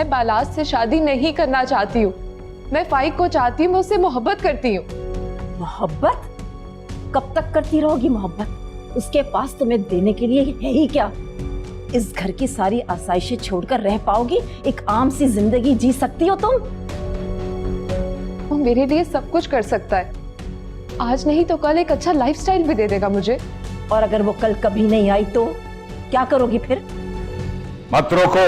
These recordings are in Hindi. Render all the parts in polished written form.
मैं बालाज से शादी नहीं करना चाहती हूँ। मैं फाइक को चाहती हूँ, मैं उससे मोहब्बत करती हूँ। मोहब्बत? कब तक करती रहोगी मोहब्बत? उसके पास तुम्हें देने के लिए है ही क्या? इस घर की सारी आसाइशें छोड़कर रह पाओगी? एक आम सी जिंदगी जी सकती हो तुम? वो मेरे लिए सब कुछ कर सकता है, आज नहीं तो कल एक अच्छा लाइफस्टाइल भी दे देगा मुझे। और अगर वो कल कभी नहीं आई तो क्या करोगी फिर? मत रोको।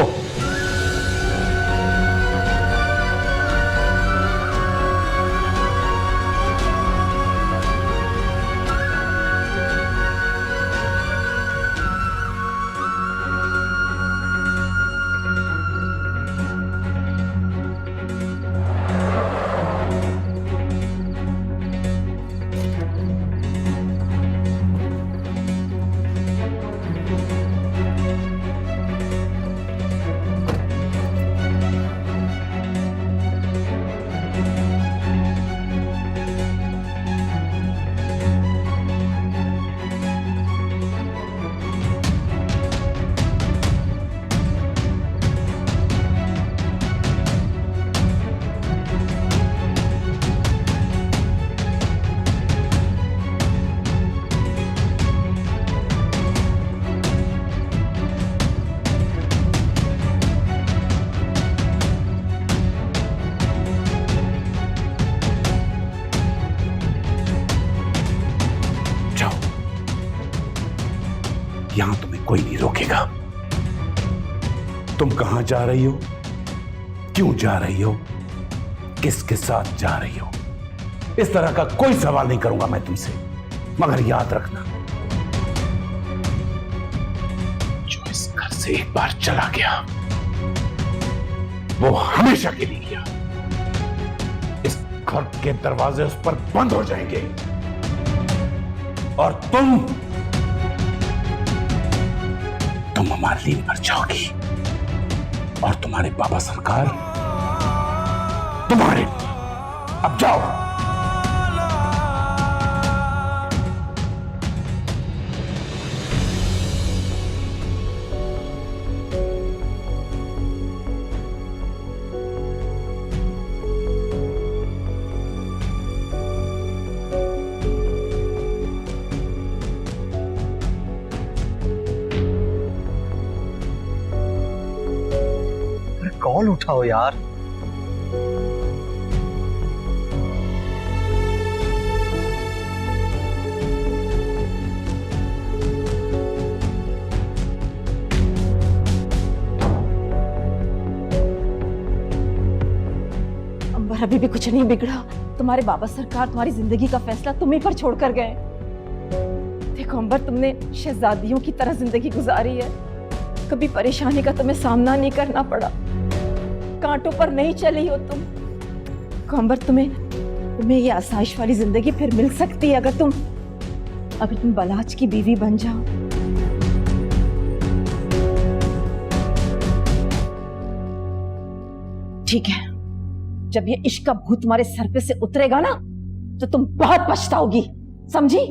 यहां तुम्हें कोई नहीं रोकेगा। तुम कहां जा रही हो, क्यों जा रही हो, किसके साथ जा रही हो, इस तरह का कोई सवाल नहीं करूंगा मैं तुमसे। मगर याद रखना, जो इस घर से एक बार चला गया वो हमेशा के लिए गया। इस घर के दरवाजे उस पर बंद हो जाएंगे और तुम हमारे लिए मर जाओगी और तुम्हारे बाबा सरकार तुम्हारे। अब जाओ। कॉल उठाओ यार। अंबर, अभी भी कुछ नहीं बिगड़ा। तुम्हारे बाबा सरकार तुम्हारी जिंदगी का फैसला तुम्हीं पर छोड़कर गए। देखो अंबर, तुमने शहजादियों की तरह जिंदगी गुजारी है, कभी परेशानी का तुम्हें सामना नहीं करना पड़ा, कांटों पर नहीं चली हो तुम। अंबर, तुम्हें ये आसाइश वाली जिंदगी फिर मिल सकती है अगर तुम बालाज की बीवी बन जाओ। ठीक है, जब ये इश्क का भूत तुम्हारे सर पे से उतरेगा ना तो तुम बहुत पछताओगी, समझी?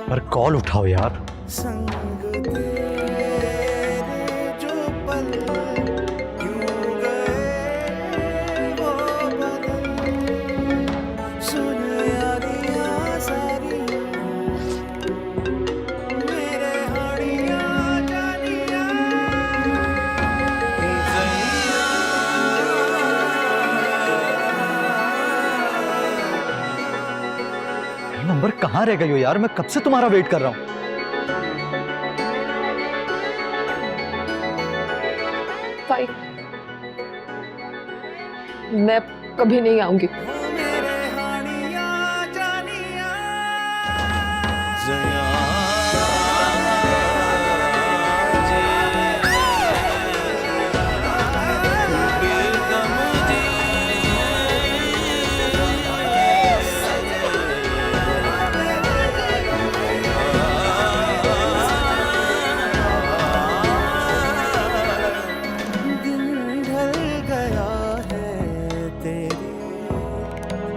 पर कॉल उठाओ यार। अरे अंबर कहाँ रह गई हो यार, मैं कब से तुम्हारा वेट कर रहा हूँ। भाई मैं कभी नहीं आऊंगी।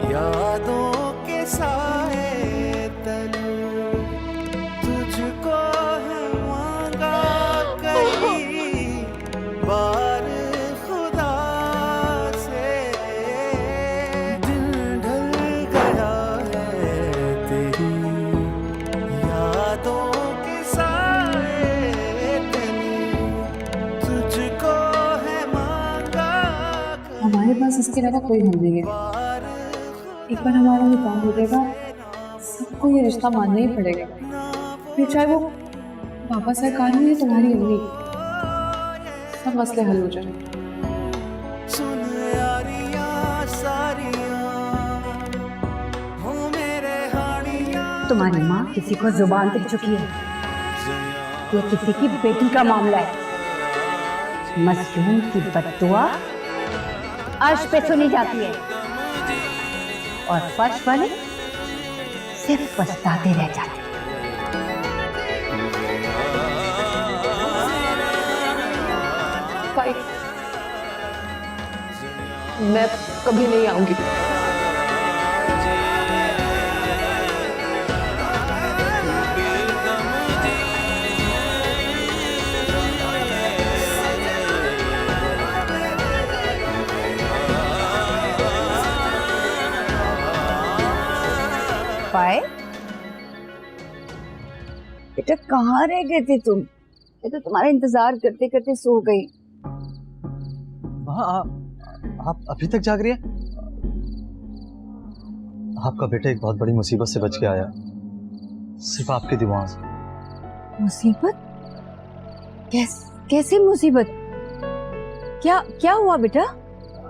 यादों के साए तले तुझको है मांगा कई बार खुदा से, दिल ढल गया है तेरी यादों के साए तले तुझको है मांगा कई। हमारे पास इसके अलावा कोई हल नहीं है। एक बार हमारा ये काम हो जाएगा, सबको ये रिश्ता मानना ही पड़ेगा, फिर चाहे वो पापा सरकार में या तुम्हारी अम्मी, सब मसले हल हो जाएंगे। सुन यारियां सारियां हो मेरे हानियां। तुम्हारी माँ किसी को जुबान दे चुकी है, ये किसी की बेटी का मामला है। मजलूम की बद्दुआ अर्श पे सुनी जाती है और फर्श वाले सिर्फ पछताते रह जाते। भाई मैं कभी नहीं आऊंगी। पाए बेटा, कहाँ रह गए थे तुम? मैं तो तुम्हारा इंतजार करते करते सो गई। माँ आप अभी तक जाग रही है? आपका बेटा एक बहुत बड़ी मुसीबत से बच के आया, सिर्फ आपके दुआओं से। मुसीबत? कैसे मुसीबत? क्या हुआ बेटा?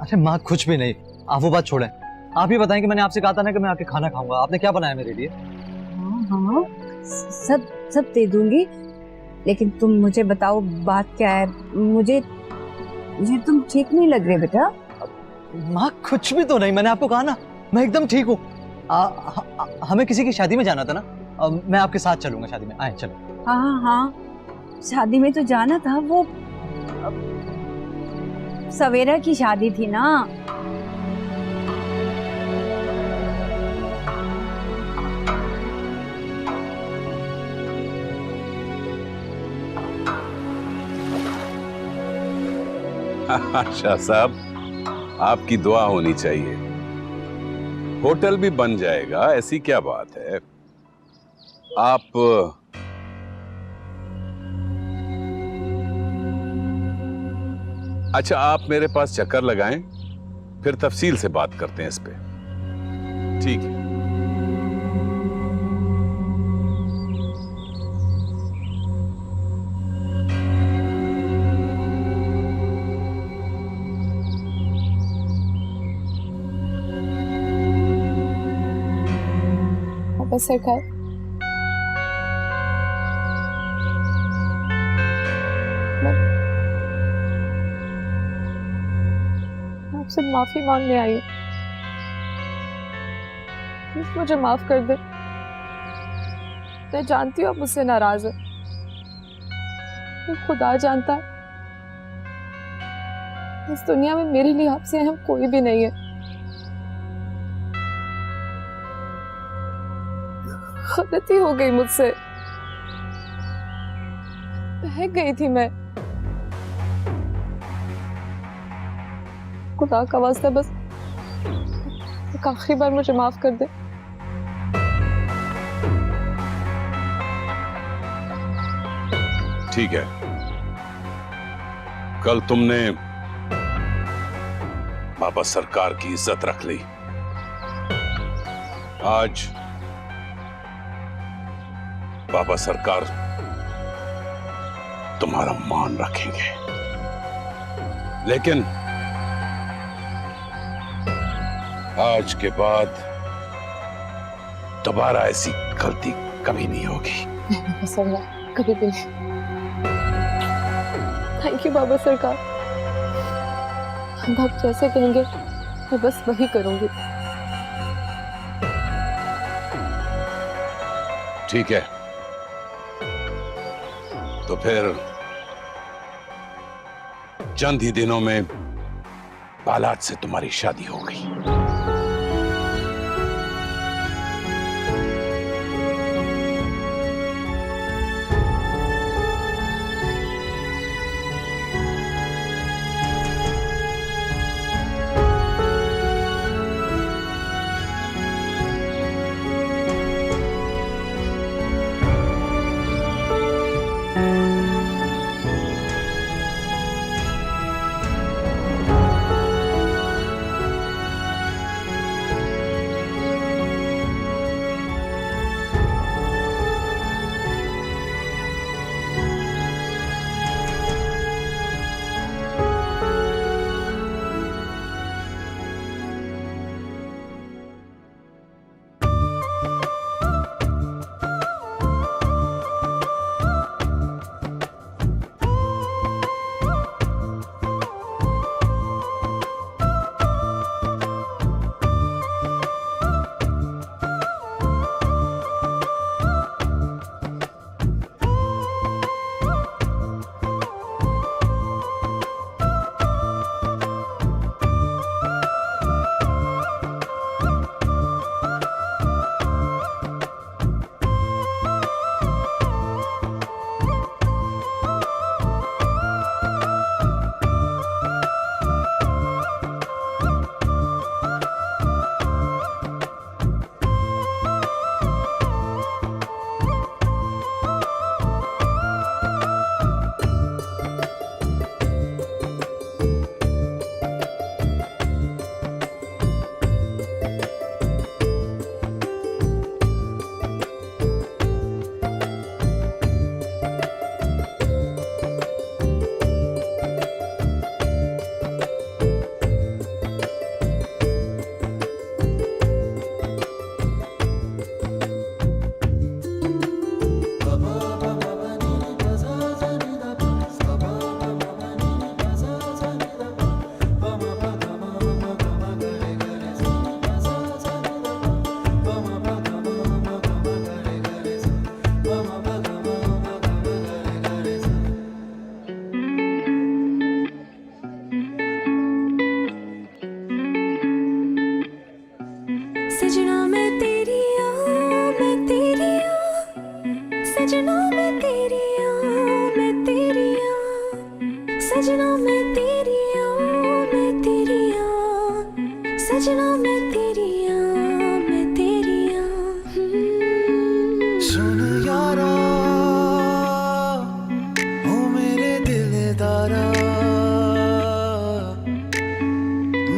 अरे माँ कुछ भी नहीं, आप वो बात छोड़ें। आप ही बताएं कि मैंने आपसे कहा था ना कि मैं आके खाना खाऊंगा, आपने क्या बनाया मेरे लिए? हाँ, सब दे दूंगी, लेकिन तुम मुझे बताओ बात क्या है। मुझे तुम ठीक नहीं लग रहे बेटा। माँ कुछ भी तो नहीं, मैंने आपको कहा ना मैं एकदम ठीक हूँ। हमें किसी की शादी में जाना था ना, मैं आपके साथ चलूंगा शादी में, आए चलो। हाँ, शादी में तो जाना था, वो सवेरा की शादी थी ना। शाह साहब, आपकी दुआ होनी चाहिए। होटल भी बन जाएगा, ऐसी क्या बात है। आप अच्छा, आप मेरे पास चक्कर लगाएं, फिर तफसील से बात करते हैं इस पे। ठीक है। पापा सरकार, मैं आपसे माफी मांगने आई हूँ। प्लीज मुझे माफ कर दे। मैं जानती हूँ आप मुझसे नाराज है, तो खुदा जानता है इस दुनिया में मेरे लिए आपसे अहम कोई भी नहीं है। गलती हो गई मुझसे, बहक गई थी मैं। खुदा का वास्ता बस एक आखिरी बार मुझे माफ कर दे। ठीक है, कल तुमने बाबा सरकार की इज्जत रख ली, आज बाबा सरकार तुम्हारा मान रखेंगे, लेकिन आज के बाद दोबारा ऐसी गलती कभी नहीं होगी। बाबा सरकार कभी भी नहीं। थैंक यू बाबा सरकार, आप जैसे कहेंगे मैं बस वही करूंगी। ठीक है, तो फिर चंद ही दिनों में बालात से तुम्हारी शादी हो गई। सजना मैं तेरी मैं तेरी सजना मैं तेरी मैं तेरी सजना मैं तेरी मैं तेरी सजना मैं तेरी मैं तेरी। सुन यारा ओ मेरे दिलदारा,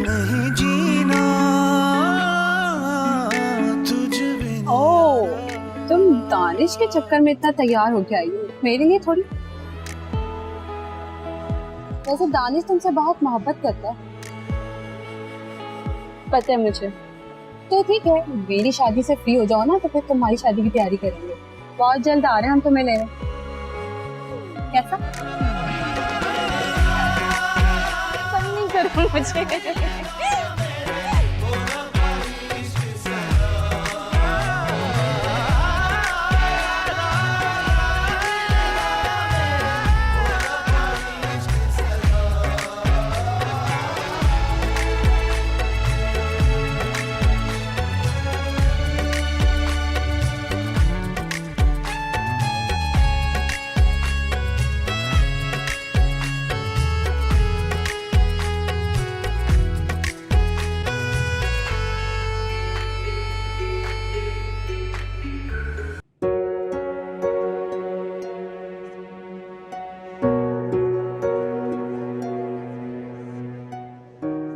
नहीं जीना तुझ बिन। ओह, तुम दानिश के चक्कर में इतना तैयार होके आई हो, मेरे लिए थोड़ी। वैसे दानिश तुमसे बहुत मोहब्बत करता है, पता है मुझे। तो ठीक है, मेरी शादी से फ्री हो जाओ ना, तो फिर तुम्हारी शादी की तैयारी करेंगे। बहुत जल्द आ रहे हैं हम तुम्हें लेने। कैसा? पसंद नहीं करो मुझे।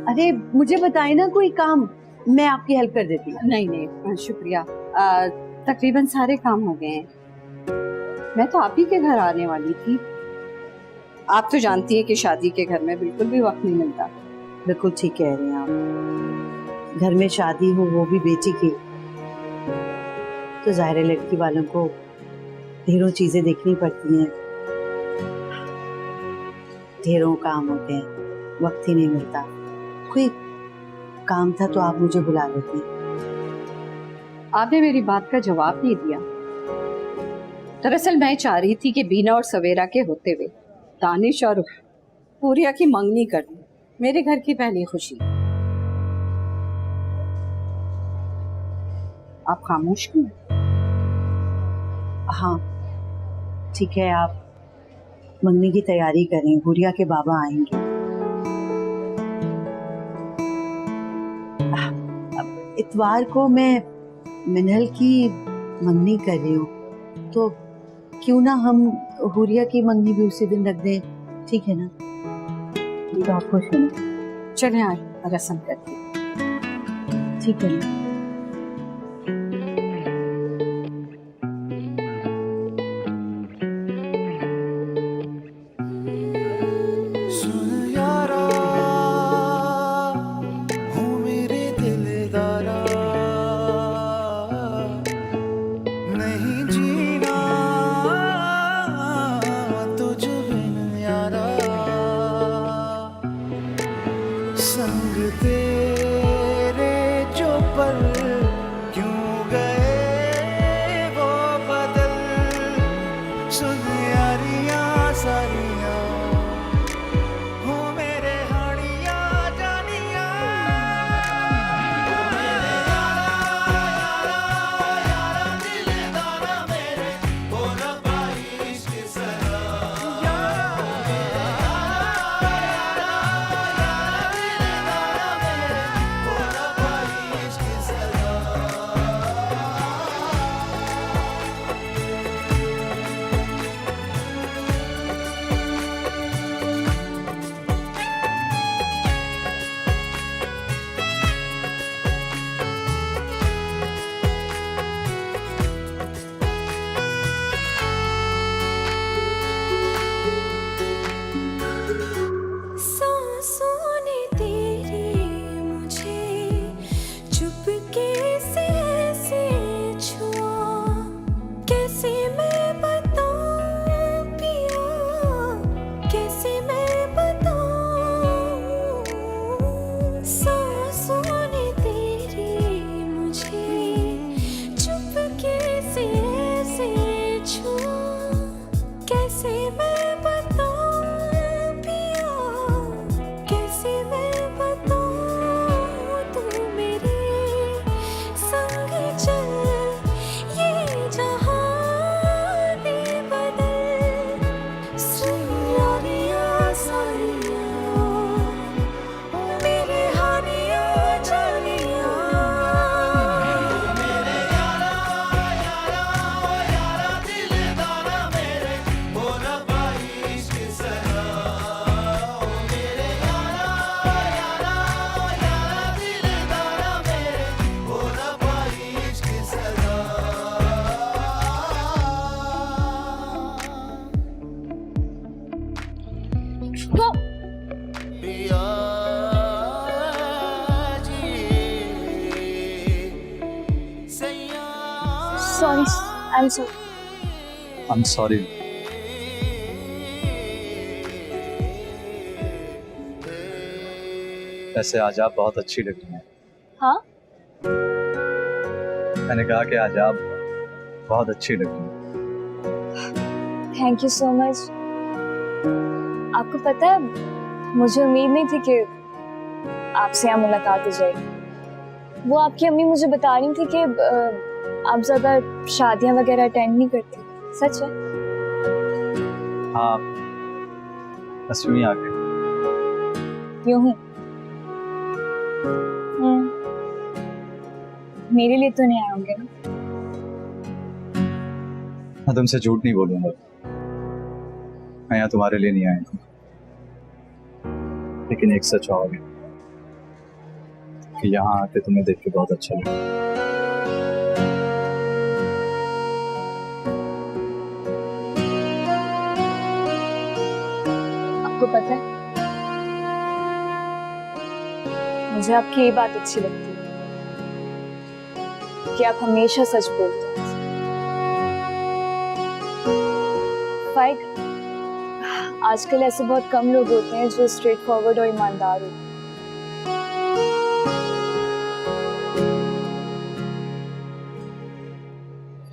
अरे मुझे बताए ना कोई काम, मैं आपकी हेल्प कर देती हूँ। नहीं नहीं, शुक्रिया। तकरीबन सारे काम हो गए हैं। मैं तो आप ही के घर आने वाली थी। आप तो जानती है कि शादी के घर में बिल्कुल भी वक्त नहीं मिलता। बिल्कुल ठीक कह रहे हैं आप। घर में शादी हो, वो भी बेटी की, तो जाहिर है लड़की वालों को ढेरों चीजें देखनी पड़ती हैं, ढेरों काम होते हैं, वक्त ही नहीं मिलता। कोई काम था तो आप मुझे बुला लेती। आपने मेरी बात का जवाब नहीं दिया। दरअसल मैं चाह रही थी कि बीना और सवेरा के होते हुए दानिश और पूरिया की मंगनी कर दूं, मेरे घर की पहली खुशी। आप खामोश क्यों? हाँ ठीक है, आप मंगनी की तैयारी करें, गुड़िया के बाबा आएंगे। अब इतवार को मैं मिनल की मंगनी कर रही हूँ, तो क्यों ना हम हुरिया की मंगनी भी उसी दिन रख दें, ठीक है ना? तो आप खुश हैं? चले आज रस्म करते हैं। ठीक है ना? सुन यारा हो मेरे दिलदारा, नहीं जीना तुझ बिन यारा, संग तेरे जो पल क्यों गए वो बदल, सुन यारियां सारियां हो मेरे हाड़िया जानिया, मेरे यारा यारा यारा दिलदारा मेरे हो रब्बा इश्क सरा, यारा यारा यारा दिलदारा मेरे हो रब्बा इश्क सरा। सांसों ने तेरी मुझे चुपके से ऐसे छुआ, कैसे मैं बताऊं पिया, कैसे मैं बताऊं। सांसों ने तेरी मुझे चुपके से ऐसे छुआ, कैसे मैं बताऊं पिया, कैसे मैं बताऊं। तू मेरे संग चल ये जहां ने बदल, सुन यारियां सारियां ओ मेरे हानियां जानियां, मेरे यारा यारा यारा दिलदारा मेरे हो रब्बा इश्क सरा, ओ मेरे यारा यारा यारा दिलदारा मेरे हो रब्बा इश्क सरा। पिया जी सैया sorry, I am sorry. I am sorry. वैसे आज आप बहुत अच्छी लग रही हैं। हाँ, मैंने कहा कि आज आप बहुत अच्छी लग रही हैं। Thank you so much. आपको पता है, मुझे उम्मीद नहीं थी कि आपसे यहाँ मुलाकात हो जाएगी। वो आपकी अम्मी मुझे बता रही थी कि आप ज़्यादा शादियाँ वगैरह अटेंड नहीं करती। सच है? हाँ, बस यूं ही आ गए। यूं ही? मेरे लिए तो नहीं आए होंगे ना? मैं तुमसे झूठ नहीं बोलूंगा, मैं यहाँ तुम्हारे लिए नहीं आया था, लेकिन एक सच और है कि यहाँ आके तुम्हें देख के बहुत अच्छा लगा। आपको पता है, मुझे आपकी ये बात अच्छी लगती है कि आप हमेशा सच बोलते हैं। फाइक, आजकल ऐसे बहुत कम लोग होते हैं जो स्ट्रेट फॉरवर्ड और ईमानदार होते हैं।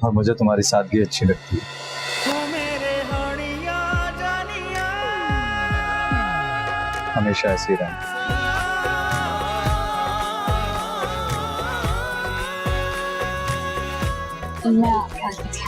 और मुझे तुम्हारी सादगी अच्छी लगती है। तू मेरे हानिया जानिया हमेशा ऐसी रहना। मैं आपके आगे थी।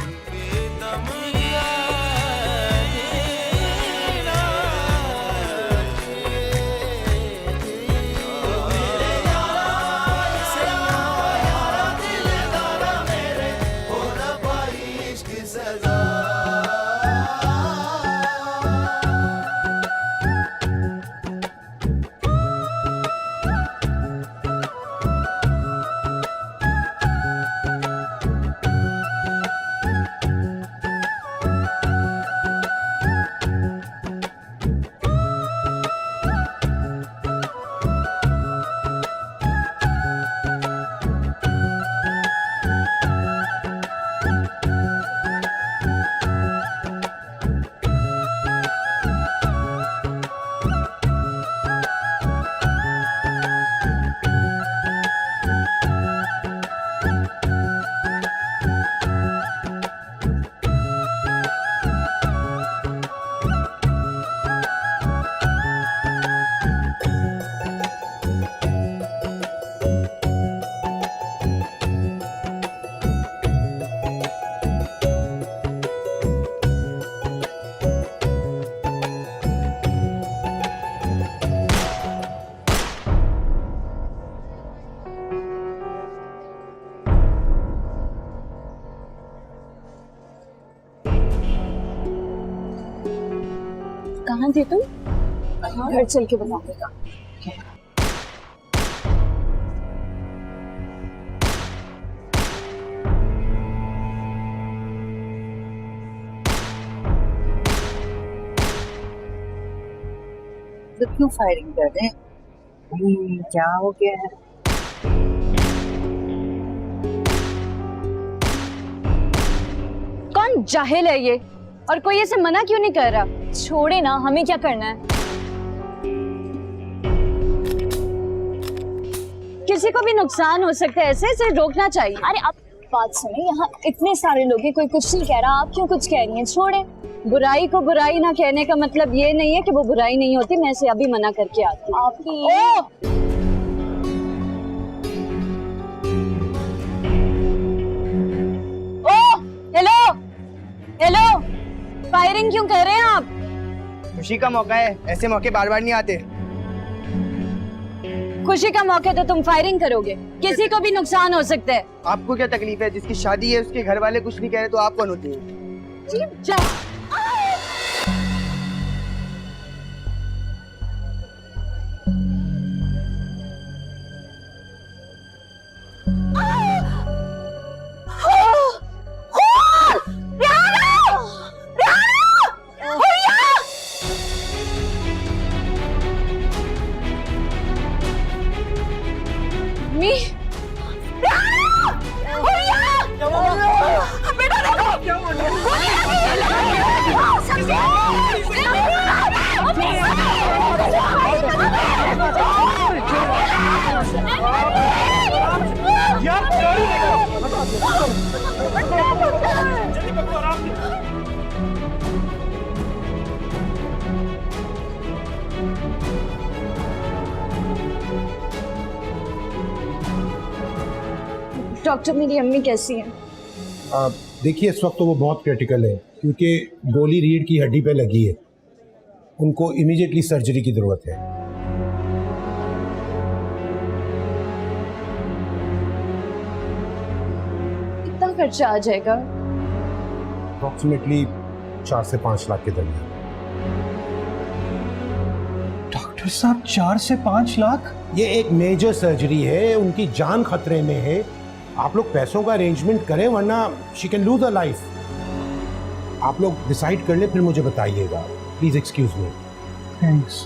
कहाँ थे तुम? घर चल के बताऊंगा। तो क्यों फायरिंग कर रहे हैं? क्या हो गया है? कौन जाहिल है ये? और कोई ऐसे मना क्यों नहीं कर रहा? छोड़े ना, हमें क्या करना है? किसी को भी नुकसान हो सकता है, ऐसे इसे रोकना चाहिए। अरे आप बात सुने, यहाँ इतने सारे लोग हैं, कोई कुछ नहीं कह रहा, आप क्यों कुछ कह रही हैं? छोड़े। बुराई को बुराई ना कहने का मतलब ये नहीं है कि वो बुराई नहीं होती। मैं इसे अभी मना करके आती हूँ। आपकी हेलो हेलो, फायरिंग क्यों कर रहे हैं आप? खुशी का मौका है, ऐसे मौके बार बार नहीं आते। खुशी का मौका तो तुम फायरिंग करोगे, किसी को भी नुकसान हो सकता है। आपको क्या तकलीफ है? जिसकी शादी है उसके घर वाले कुछ नहीं कह रहे तो आप कौन होती है? जा। डॉक्टर, मेरी अम्मी कैसी है? देखिए, इस वक्त तो वो बहुत क्रिटिकल है क्योंकि गोली रीढ़ की हड्डी पे लगी है। उनको इमीडिएटली सर्जरी की ज़रूरत है। कितना खर्चा आ जाएगा? अप्रॉक्सीमेटली 4 से 5 लाख के दरमियान। डॉक्टर साहब, 4 से 5 लाख? ये एक मेजर सर्जरी है, उनकी जान खतरे में है। आप लोग पैसों का अरेंजमेंट करें वरना she can lose a life. आप लोग डिसाइड कर ले, फिर मुझे बताइएगा। Please excuse me. थैंक्स।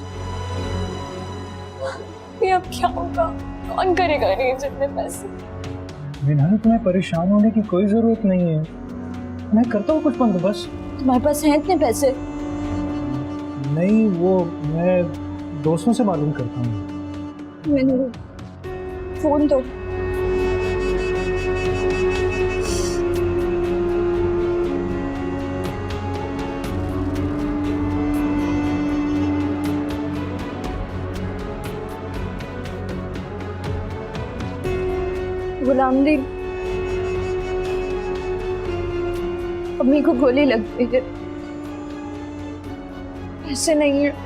ये अब क्या होगा? कौन करेगा ये जितने पैसे? मीना, तुम्हें परेशान होने की कोई जरूरत नहीं है, मैं करता हूँ कुछ बंदोबस्त। तुम्हारे पास हैं इतने पैसे? नहीं, वो मैं दोस्तों से मालूम करता हूँ। मैंने फोन तो गुलामदी, अम्मी को गोली लग गई है, ऐसे नहीं है।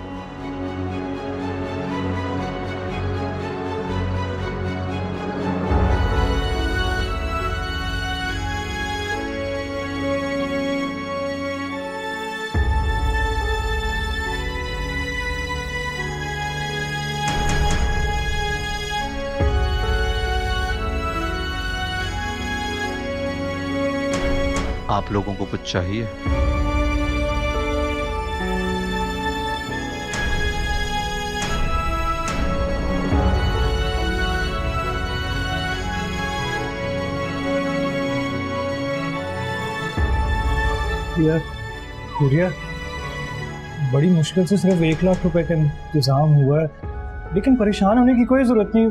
आप लोगों को कुछ चाहिए? यार गुड़िया, बड़ी मुश्किल से सिर्फ 1 लाख रुपए का इंतजाम हुआ है, लेकिन परेशान होने की कोई जरूरत नहीं,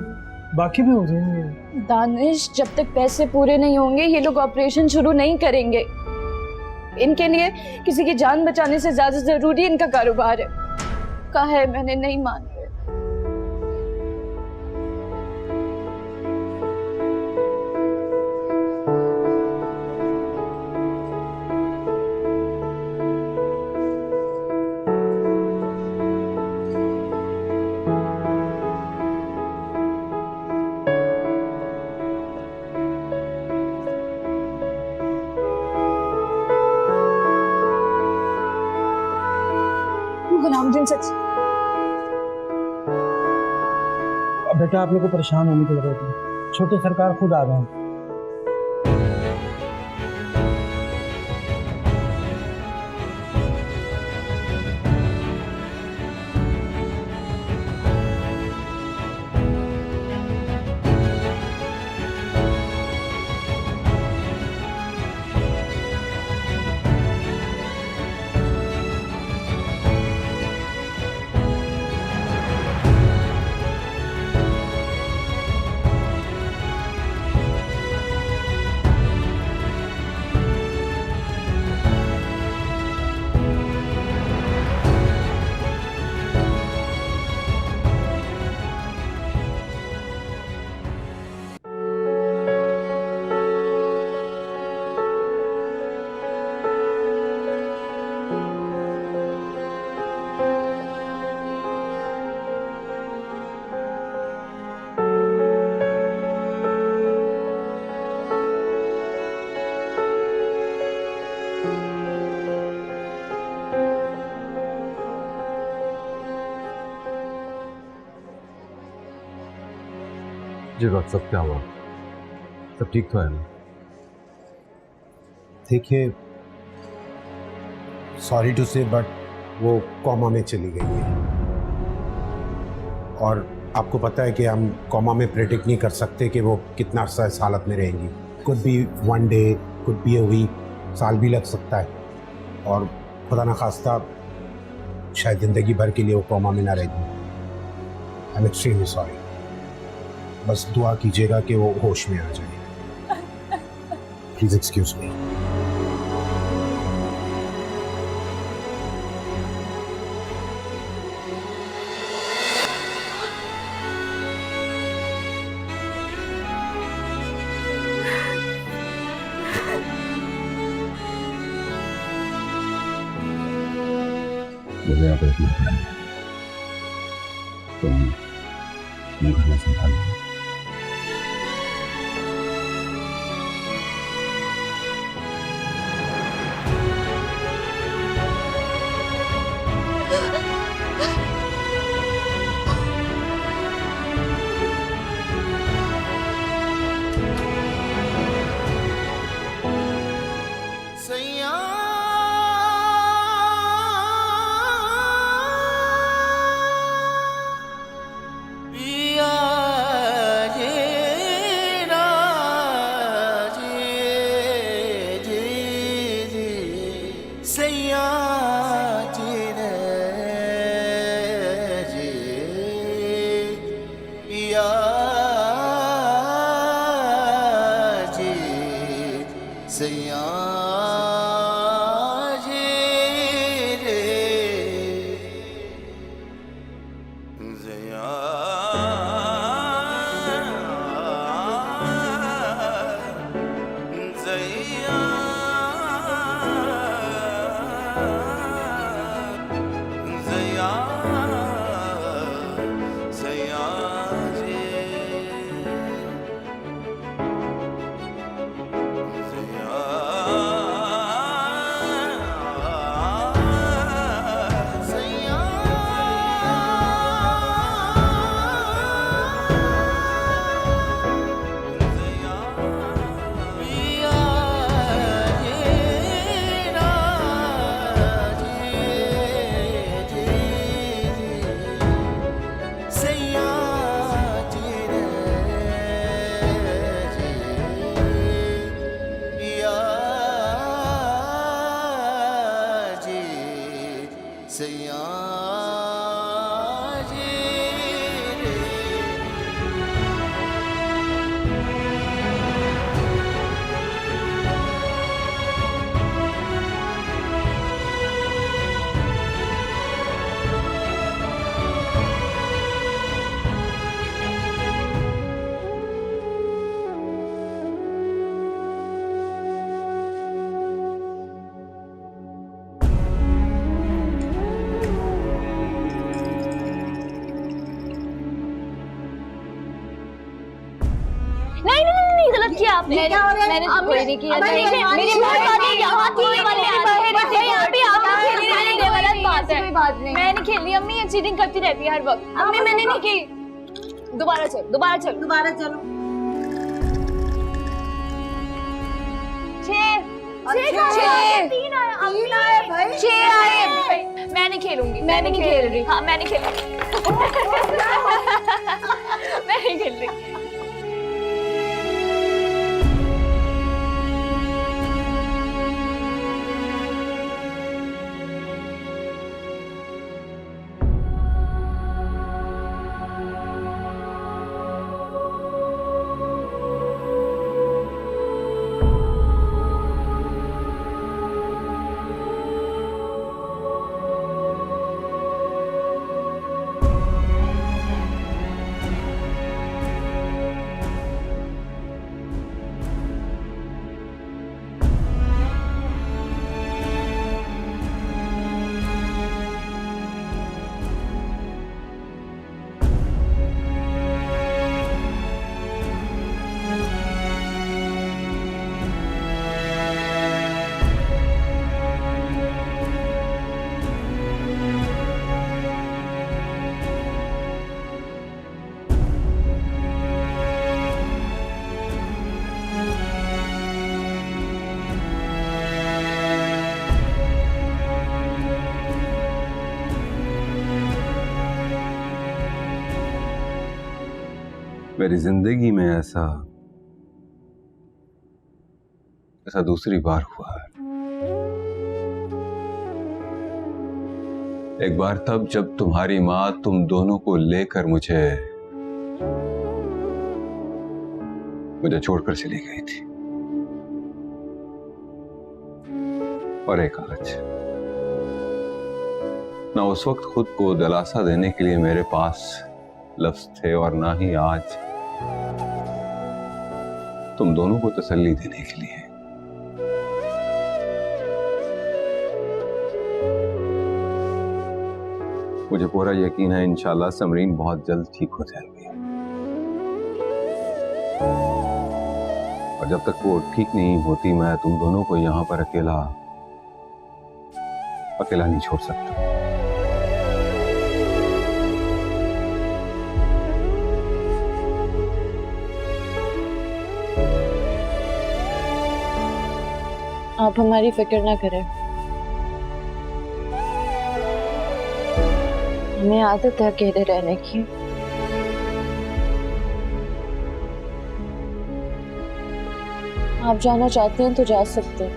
बाकी भी हो जाएंगे। दानिश, जब तक पैसे पूरे नहीं होंगे ये लोग ऑपरेशन शुरू नहीं करेंगे। इनके लिए किसी की जान बचाने से ज्यादा जरूरी इनका कारोबार है। कहा है मैंने, नहीं मान रहे। गुलामदीन सच, बेटा आप लोग को परेशान होने की जरूरत नहीं, छोटे सरकार खुद आ गए हैं। जी डॉक्टर साहब, क्या हुआ? सब ठीक तो है ना? देखिए, सॉरी टू से बट वो कोमा में चली गई है, और आपको पता है कि हम कोमा में प्रेडिक्ट नहीं कर सकते कि वो कितना अर्सा इस हालत में रहेंगी। Could be 1 day, could be a week, साल भी लग सकता है, और खुदा न खास्ता शायद ज़िंदगी भर के लिए वो कोमा में ना रहेगी। I am extremely sorry. बस दुआ कीजिएगा कि वो होश में आ जाए। Please excuse me. मुझे आप रखना है, तो मैं घर में संभालूंगा। सैया जी रे सैया सैया सैया सैया जी सैया जी रे नहीं गलत किया आपने। मैंने कोई नहीं किया। मेरी यहाँ थी, गलत बात है। मैं नहीं खेली अम्मी, ये चीटिंग करती रहती है हर वक्त। अम्मी मैंने नहीं की। दोबारा चलो। 6 आए। मैं नहीं खेलूंगी। मैं नहीं खेल रही। हाँ मैं नहीं खेल रही। मैं नहीं खेल रही। मेरी जिंदगी में ऐसा दूसरी बार हुआ है। एक बार तब जब तुम्हारी माँ तुम दोनों को लेकर मुझे छोड़कर चली गई थी। और एक आज ना उस वक्त खुद को दिलासा देने के लिए मेरे पास लफ्ज थे और ना ही आज तुम दोनों को तसल्ली देने के लिए। मुझे पूरा यकीन है इंशाल्लाह समरीन बहुत जल्द ठीक हो जाएगी। और जब तक वो ठीक नहीं होती मैं तुम दोनों को यहां पर अकेला नहीं छोड़ सकता। आप हमारी फिक्र ना करें। हमें आदत है अकेले रहने की। आप जाना चाहते हैं तो जा सकते हैं,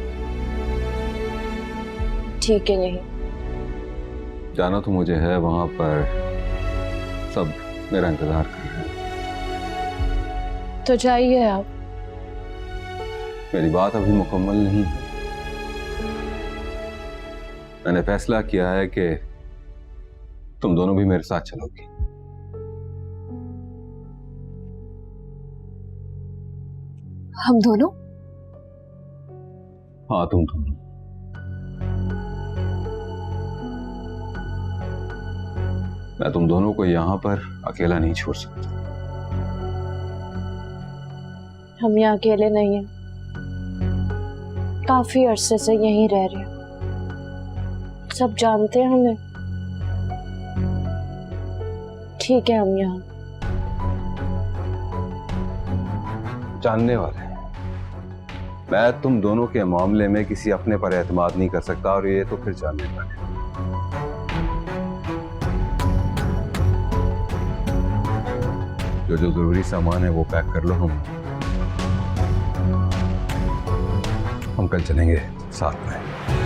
ठीक है? नहीं जाना तो मुझे है, वहां पर सब मेरा इंतजार कर रहे हैं। तो जाइए आप। मेरी बात अभी मुकम्मल नहीं है। मैंने फैसला किया है कि तुम दोनों भी मेरे साथ चलोगी। हम दोनों? हाँ, तुम दोनों। मैं तुम दोनों को यहां पर अकेला नहीं छोड़ सकता। हम यहाँ अकेले नहीं हैं, काफी अरसे से यहीं रह रहे हैं, सब जानते हैं हमें। ठीक है, हम यहाँ जानने वाले हैं। मैं तुम दोनों के मामले में किसी अपने पर एतमाद नहीं कर सकता, और ये तो फिर जानने वाले हैं। जो जो जरूरी सामान है वो पैक कर लो। हम कल चलेंगे साथ में।